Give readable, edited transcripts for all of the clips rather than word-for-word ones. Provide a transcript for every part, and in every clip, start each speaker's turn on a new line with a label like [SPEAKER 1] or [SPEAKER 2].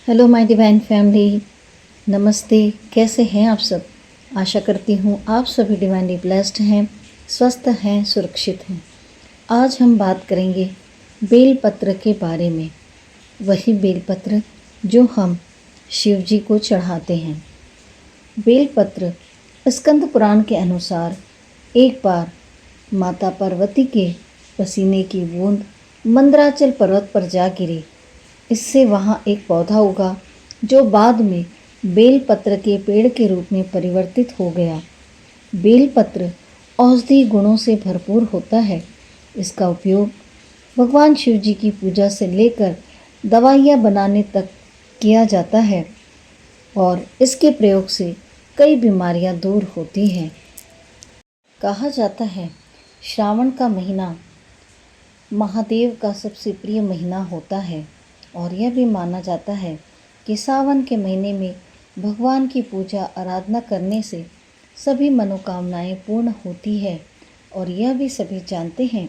[SPEAKER 1] Hello my divine family, नमस्ते। कैसे हैं आप सब? आशा करती हूँ आप सभी डिवाइनली ब्लेस्ड हैं, स्वस्थ हैं, सुरक्षित हैं। आज हम बात करेंगे बेल पत्र के बारे में। वही बेल पत्र जो हम शिव जी को चढ़ाते हैं। बेल पत्र स्कंद पुराण के अनुसार एक बार माता पार्वती के पसीने की बूंद मंदराचल पर्वत पर जा गिरी। इससे वहाँ एक पौधा उगा जो बाद में बेल पत्र के पेड़ के रूप में परिवर्तित हो गया। बेल पत्र औषधि गुणों से भरपूर होता है। इसका उपयोग भगवान शिव जी की पूजा से लेकर दवाइयाँ बनाने तक किया जाता है और इसके प्रयोग से कई बीमारियाँ दूर होती हैं। कहा जाता है श्रावण का महीना महादेव का सबसे प्रिय महीना होता है और यह भी माना जाता है कि सावन के महीने में भगवान की पूजा आराधना करने से सभी मनोकामनाएं पूर्ण होती है। और यह भी सभी जानते हैं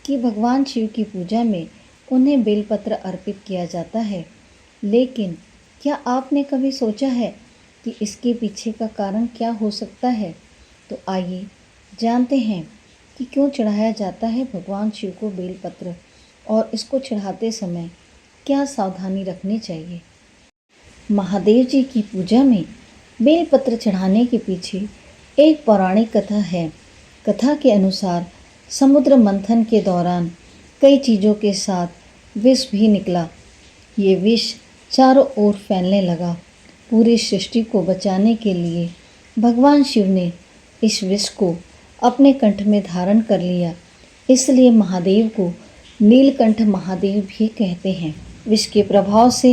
[SPEAKER 1] कि भगवान शिव की पूजा में उन्हें बेलपत्र अर्पित किया जाता है। लेकिन क्या आपने कभी सोचा है कि इसके पीछे का कारण क्या हो सकता है? तो आइए जानते हैं कि क्यों चढ़ाया जाता है भगवान शिव को बेलपत्र और इसको चढ़ाते समय क्या सावधानी रखनी चाहिए। महादेव जी की पूजा में बेलपत्र चढ़ाने के पीछे एक पौराणिक कथा है। कथा के अनुसार समुद्र मंथन के दौरान कई चीज़ों के साथ विष भी निकला। ये विष चारों ओर फैलने लगा। पूरी सृष्टि को बचाने के लिए भगवान शिव ने इस विष को अपने कंठ में धारण कर लिया। इसलिए महादेव को नीलकंठ महादेव भी कहते हैं। विष के प्रभाव से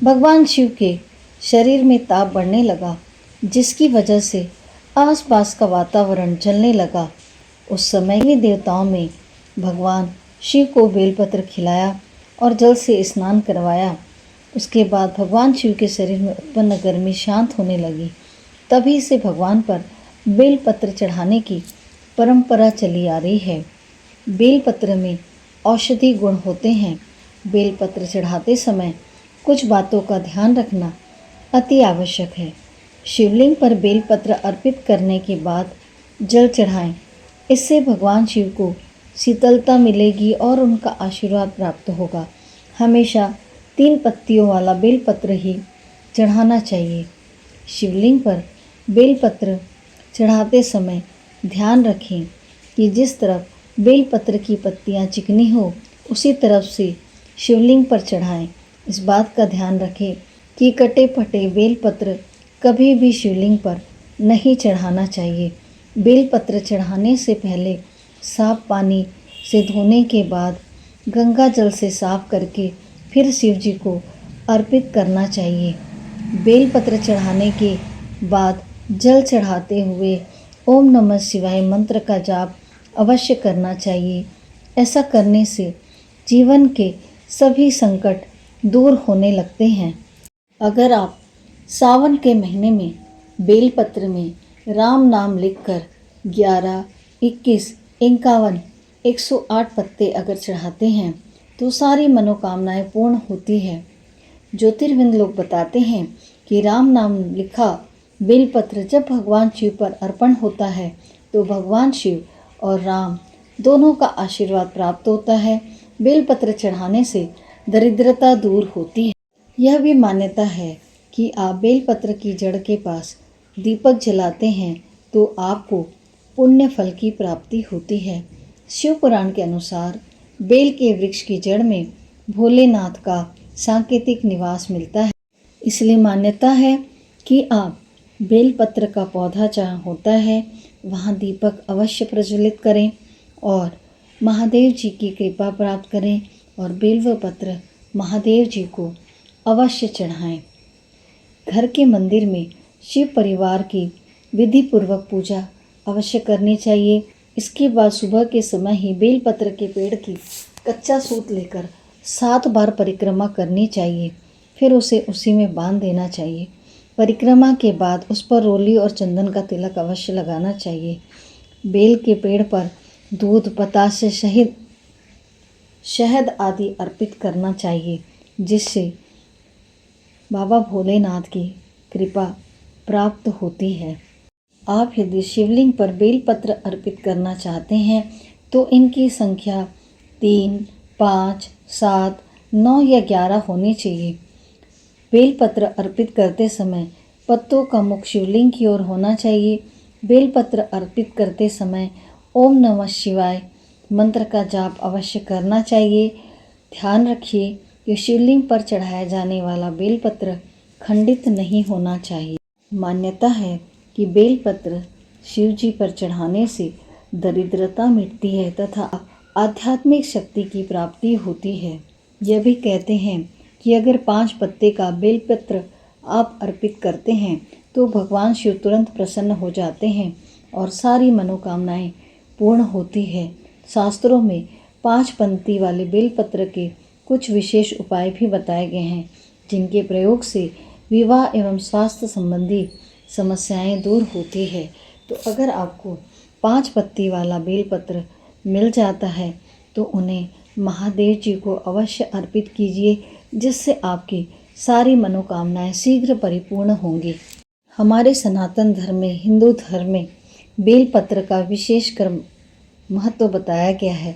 [SPEAKER 1] भगवान शिव के शरीर में ताप बढ़ने लगा, जिसकी वजह से आसपास का वातावरण जलने लगा। उस समय के देवताओं में भगवान शिव को बेलपत्र खिलाया और जल से स्नान करवाया। उसके बाद भगवान शिव के शरीर में उत्पन्न गर्मी शांत होने लगी। तभी से भगवान पर बेलपत्र चढ़ाने की परंपरा चली आ रही है। बेलपत्र में औषधि गुण होते हैं। बेलपत्र चढ़ाते समय कुछ बातों का ध्यान रखना अति आवश्यक है। शिवलिंग पर बेलपत्र अर्पित करने के बाद जल चढ़ाएं। इससे भगवान शिव को शीतलता मिलेगी और उनका आशीर्वाद प्राप्त होगा। हमेशा 3 पत्तियों वाला बेलपत्र ही चढ़ाना चाहिए। शिवलिंग पर बेलपत्र चढ़ाते समय ध्यान रखें कि जिस तरफ बेलपत्र की पत्तियां चिकनी हो उसी तरफ से शिवलिंग पर चढ़ाएं। इस बात का ध्यान रखें कि कटे फटे बेलपत्र कभी भी शिवलिंग पर नहीं चढ़ाना चाहिए। बेलपत्र चढ़ाने से पहले साफ पानी से धोने के बाद गंगा जल से साफ करके फिर शिव जी को अर्पित करना चाहिए। बेलपत्र चढ़ाने के बाद जल चढ़ाते हुए ओम नमः शिवाय मंत्र का जाप अवश्य करना चाहिए। ऐसा करने से जीवन के सभी संकट दूर होने लगते हैं। अगर आप सावन के महीने में बेलपत्र में राम नाम लिखकर 11, 21, 51, 108 पत्ते अगर चढ़ाते हैं तो सारी मनोकामनाएं पूर्ण होती है। ज्योतिर्विद लोग बताते हैं कि राम नाम लिखा बेलपत्र जब भगवान शिव पर अर्पण होता है तो भगवान शिव और राम दोनों का आशीर्वाद प्राप्त होता है। बेलपत्र चढ़ाने से दरिद्रता दूर होती है। यह भी मान्यता है कि आप बेलपत्र की जड़ के पास दीपक जलाते हैं तो आपको पुण्य फल की प्राप्ति होती है। शिव पुराण के अनुसार बेल के वृक्ष की जड़ में भोलेनाथ का सांकेतिक निवास मिलता है। इसलिए मान्यता है कि आप बेलपत्र का पौधा जहाँ होता है वहाँ दीपक अवश्य प्रज्वलित करें और महादेव जी की कृपा प्राप्त करें और बेलव पत्र महादेव जी को अवश्य चढ़ाएं। घर के मंदिर में शिव परिवार की विधि पूर्वक पूजा अवश्य करनी चाहिए। इसके बाद सुबह के समय ही बेलपत्र के पेड़ की कच्चा सूत लेकर 7 बार परिक्रमा करनी चाहिए। फिर उसे उसी में बांध देना चाहिए। परिक्रमा के बाद उस पर रोली और चंदन का तिलक अवश्य लगाना चाहिए। बेल के पेड़ पर दूध, बतासे, शहद आदि अर्पित करना चाहिए, जिससे बाबा भोलेनाथ की कृपा प्राप्त होती है। आप यदि शिवलिंग पर बेलपत्र अर्पित करना चाहते हैं तो इनकी संख्या 3, 5, 7, 9 या 11 होनी चाहिए। बेलपत्र अर्पित करते समय पत्तों का मुख शिवलिंग की ओर होना चाहिए। बेलपत्र अर्पित करते समय ओम नमः शिवाय मंत्र का जाप अवश्य करना चाहिए। ध्यान रखिए कि शिवलिंग पर चढ़ाया जाने वाला बेलपत्र खंडित नहीं होना चाहिए। मान्यता है कि बेलपत्र शिव जी पर चढ़ाने से दरिद्रता मिटती है तथा आध्यात्मिक शक्ति की प्राप्ति होती है। यह भी कहते हैं कि अगर 5 पत्ते का बेलपत्र आप अर्पित करते हैं तो भगवान शिव तुरंत प्रसन्न हो जाते हैं और सारी मनोकामनाएं पूर्ण होती है। शास्त्रों में 5 पंक्ति वाले बेलपत्र के कुछ विशेष उपाय भी बताए गए हैं जिनके प्रयोग से विवाह एवं स्वास्थ्य संबंधी समस्याएं दूर होती है। तो अगर आपको 5 पत्ती वाला बेलपत्र मिल जाता है तो उन्हें महादेव जी को अवश्य अर्पित कीजिए, जिससे आपकी सारी मनोकामनाएं शीघ्र परिपूर्ण होंगी। हमारे सनातन धर्म में, हिंदू धर्म में बेलपत्र का विशेष कर महत्व बताया गया है।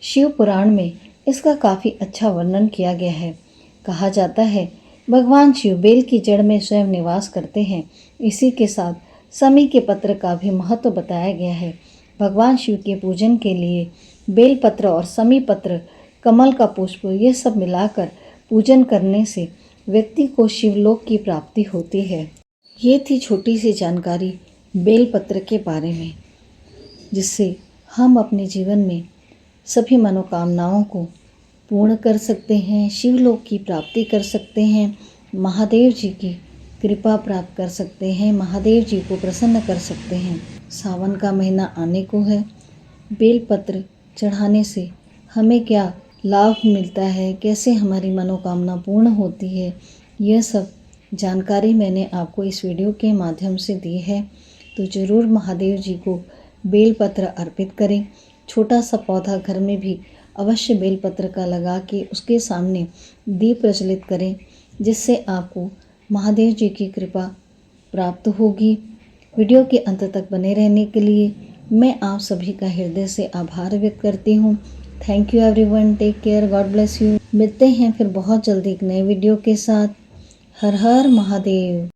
[SPEAKER 1] शिव पुराण में इसका काफ़ी अच्छा वर्णन किया गया है। कहा जाता है भगवान शिव बेल की जड़ में स्वयं निवास करते हैं। इसी के साथ समी के पत्र का भी महत्व बताया गया है। भगवान शिव के पूजन के लिए बेलपत्र और समी पत्र, कमल का पुष्प, ये सब मिलाकर पूजन करने से व्यक्ति को शिवलोक की प्राप्ति होती है। ये थी छोटी सी जानकारी बेलपत्र के बारे में, जिससे हम अपने जीवन में सभी मनोकामनाओं को पूर्ण कर सकते हैं, शिवलोक की प्राप्ति कर सकते हैं, महादेव जी की कृपा प्राप्त कर सकते हैं, महादेव जी को प्रसन्न कर सकते हैं। सावन का महीना आने को है। बेलपत्र चढ़ाने से हमें क्या लाभ मिलता है, कैसे हमारी मनोकामना पूर्ण होती है, यह सब जानकारी मैंने आपको इस वीडियो के माध्यम से दी है। तो ज़रूर महादेव जी को बेलपत्र अर्पित करें। छोटा सा पौधा घर में भी अवश्य बेलपत्र का लगा के उसके सामने दीप प्रज्वलित करें, जिससे आपको महादेव जी की कृपा प्राप्त होगी। वीडियो के अंत तक बने रहने के लिए मैं आप सभी का हृदय से आभार व्यक्त करती हूँ। Thank you everyone, take care, God bless you. मिलते हैं फिर बहुत जल्दी एक नए वीडियो के साथ। हर हर महादेव।